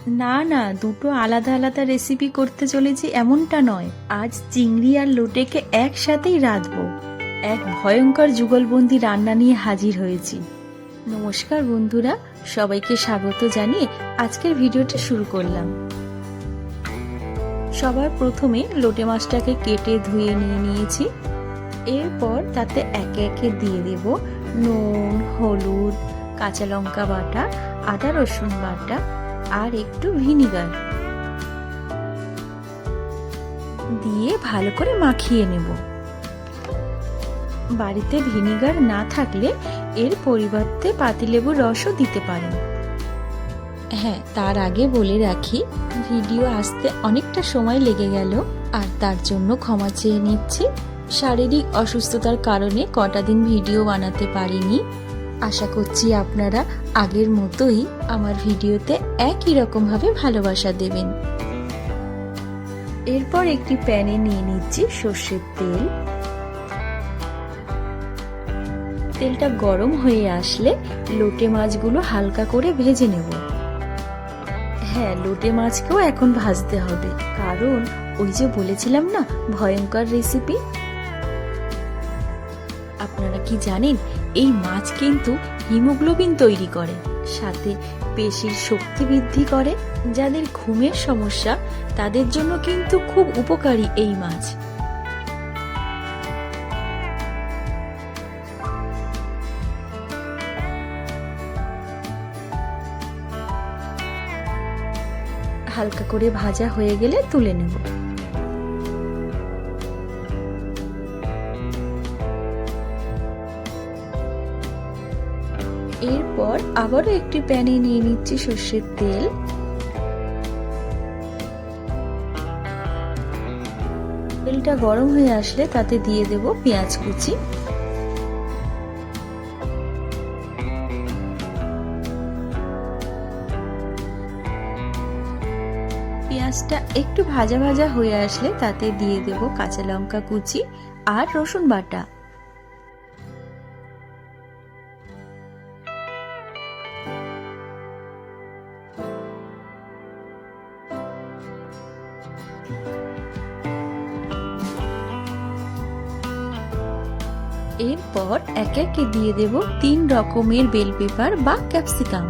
না না, দুটো আলাদা আলাদা রেসিপি করতে চলেছি এমনটা নয়। আজ চিংড়ি আর লোটেকে একসাথেই রাঁধবো। এক ভয়ঙ্কর যুগলবন্দি রান্না নিয়ে হাজির হয়েছি। নমস্কার বন্ধুরা, সবাইকে স্বাগত জানিয়ে আজকের ভিডিওটি শুরু করলাম। সবার প্রথমে লোটে মাছটাকে কেটে ধুয়ে নিয়ে নিয়েছি। এরপর তাতে একে একে দিয়ে দেব নুন, হলুদ, কাঁচা লঙ্কা বাটা, আদা রসুন বাটা আর একটু ভিনিগার দিয়ে ভালো করে মাখিয়ে নেব। বাড়িতে ভিনিগার না থাকলে এর পরিবর্তে পাতিলেবুর রসও দিতে পারেন। হ্যাঁ, তার আগে বলে রাখি, ভিডিও আসতে অনেকটা সময় লেগে গেল, আর তার জন্য ক্ষমা চেয়ে নিচ্ছি। শারীরিক অসুস্থতার কারণে কটা দিন ভিডিও বানাতে পারিনি। আশা করছি আপনারা আগের মতোই আমার ভিডিওতে একই রকমভাবে ভালোবাসা দেবেন। এরপর একটি প্যানে নিয়ে নিচ্ছি সর্ষের তেল। তেলটা গরম হয়ে আসলে লোটে মাছগুলো হালকা করে ভেজে নেব। হ্যাঁ, লোটে মাছকেও এখন ভাজতে হবে, কারণ ওই যে বলেছিলাম না, ভয়ঙ্কর রেসিপি। আপনারা কি জানেন, এই মাছ কিন্তু হিমোগ্লোবিন তৈরি করে, সাথে পেশির শক্তি বৃদ্ধি করে। যাদের ঘুমের সমস্যা তাদের জন্য কিন্তু খুব উপকারী এই মাছ। হালকা করে ভাজা হয়ে গেলে তুলে নেব। এরপর আবারও একটি প্যানে নিয়ে নিচ্ছি সর্ষের তেল। তেলটা গরম হয়ে আসলে তাতে দিয়ে দেব পেঁয়াজ কুচি। পেঁয়াজটা একটু ভাজা ভাজা হয়ে আসলে তাতে দিয়ে দেব কাঁচা লঙ্কা কুচি আর রসুন বাটা। এরপর একে একে দিয়ে দেব 3 রকমের বেল পেপার বা ক্যাপসিকাম।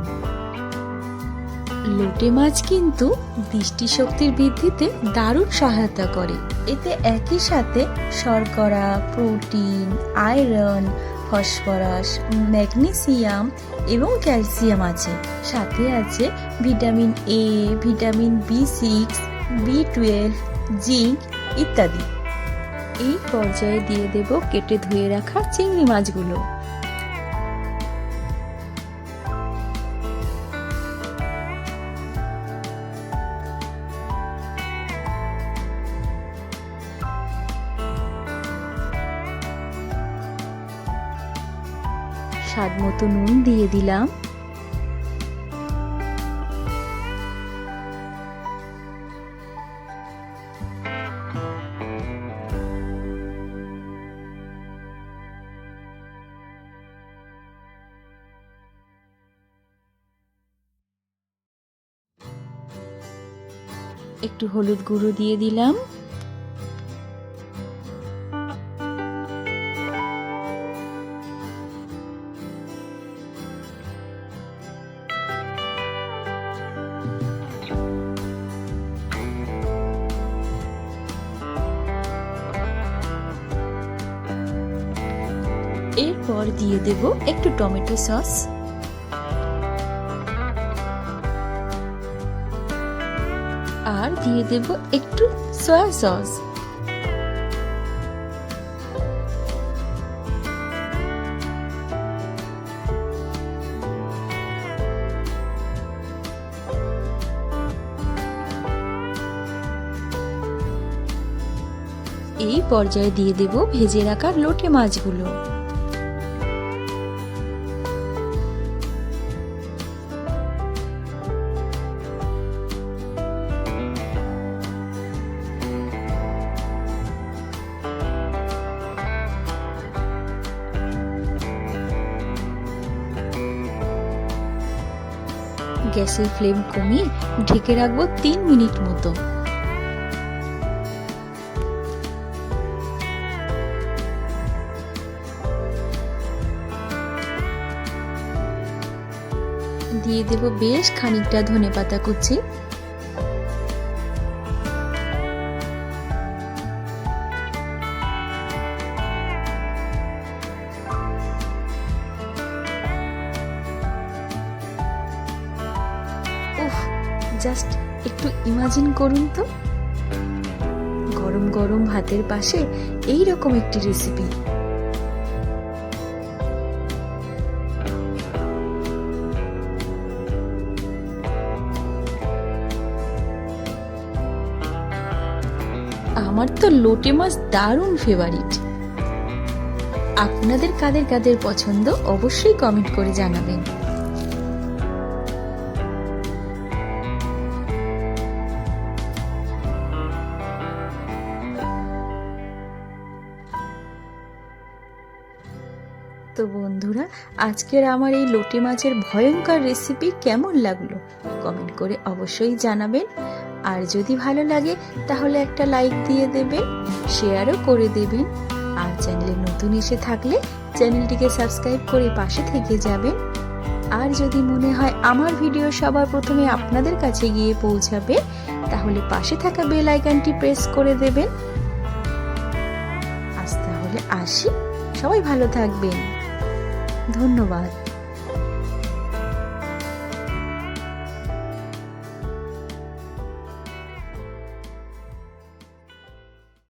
লোটে মাছ কিন্তু দৃষ্টিশক্তির বৃদ্ধিতে দারুণ সহায়তা করে। এতে একই সাথে শর্করা, প্রোটিন, আয়রন, ফসফরাস, ম্যাগনেসিয়াম এবং ক্যালসিয়াম আছে। সাথে আছে vitamin A, vitamin B6, B12, zinc ইত্যাদি। এই পর্যায়ে দিয়ে দেব কেটে ধুয়ে রাখা চিংড়ি মাছগুলো। স্বাদ মতো নুন দিয়ে দিলাম। একটু হলুদ গুঁড়ো দিয়ে দিলাম। এরপর দিয়ে দেব একটু টমেটো সস। আর দিয়ে দেব একটু সয়া সস। এই পর্যায়ে দিয়ে দেব ভেজে রাখা লোটে মাছগুলো। গ্যাসের ফ্লেম কমিয়ে ঢেকে রাখবো 3 মিনিট মতো। দিয়ে দেব বেশ খানিকটা ধনেপাতা কুচি। উফ, জাস্ট একটু ইমাজিন করুন তো, গরম গরম ভাতের পাশে এই রকম একটি রেসিপি। আমার তো লোটে মাছ দারুণ ফেভারিট। আপনাদের কাদের কাদের পছন্দ অবশ্যই কমেন্ট করে জানাবেন। তো বন্ধুরা, আজকের আমার এই লোটে মাছের ভয়ঙ্কর রেসিপি কেমন লাগলো কমেন্ট করে অবশ্যই জানাবেন। আর যদি ভালো লাগে তাহলে একটা লাইক দিয়ে দেবেন, শেয়ারও করে দেবেন। আর চ্যানেলে নতুন এসে থাকলে চ্যানেলটিকে সাবস্ক্রাইব করে পাশে থেকে যাবেন। আর যদি মনে হয় আমার ভিডিও সবার প্রথমে আপনাদের কাছে গিয়ে পৌঁছাবে, তাহলে পাশে থাকা বেল আইকনটি প্রেস করে দেবেন। আজ তাহলে আসি, সবাই ভালো থাকবেন। ধন্যবাদ।